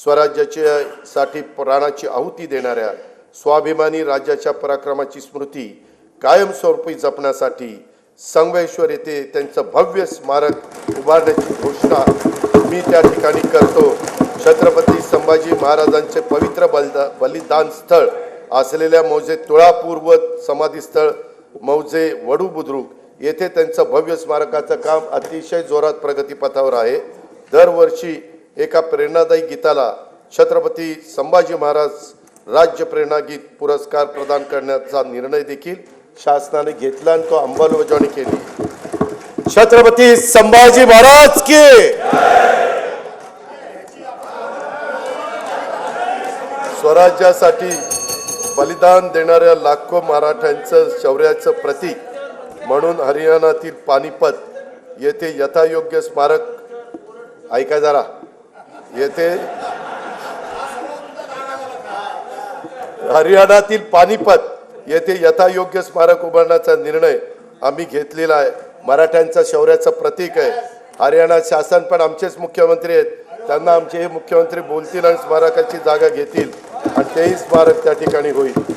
स्वराज्यासाठी प्राणाची आहुती देणाऱ्या स्वाभिमानी राज्याच्या पराक्रमाची स्मृती कायमस्वरूपी जपण्यासाठी संगमेश्वर येथे त्यांचं भव्य स्मारक उभारण्याची घोषणा मी त्या ठिकाणी करतो। छत्रपती संभाजी महाराजांचे पवित्र बलिदान स्थळ असलेल्या मौजे तुळापूर्व समाधीस्थळ मौजे वडू बुद्रुक येथे त्यांचं भव्य स्मारकाचं काम अतिशय जोरात प्रगतीपथावर आहे। दरवर्षी एका प्रेरणादायी गीताला छत्रपती संभाजी महाराज राज्य प्रेरणा गीत पुरस्कार प्रदान करण्याचा निर्णय देखील शासनाने घेतला आणि तो अंमलबजावणी केली। छत्रपती संभाजी महाराज की स्वराज्यासाठी बलिदान देणाऱ्या लाखो मराठ्यांचं शौर्याचं प्रतीक म्हणून हरियाणातील पानिपत येथे यथायोग्य स्मारक ऐका जरा येथे हरियाणातील पानिपत येथे यथायोग्य स्मारक उभारण्याचा निर्णय आम्ही घेतलेला आहे। मराठ्यांच्या शौर्याचं प्रतीक आहे। हरियाणा शासन पण आमचेच मुख्यमंत्री आहेत, त्यांना आमचे हे मुख्यमंत्री बोलतील आणि स्मारकाची जागा घेतील आणि तेही स्मारक त्या ठिकाणी होईल।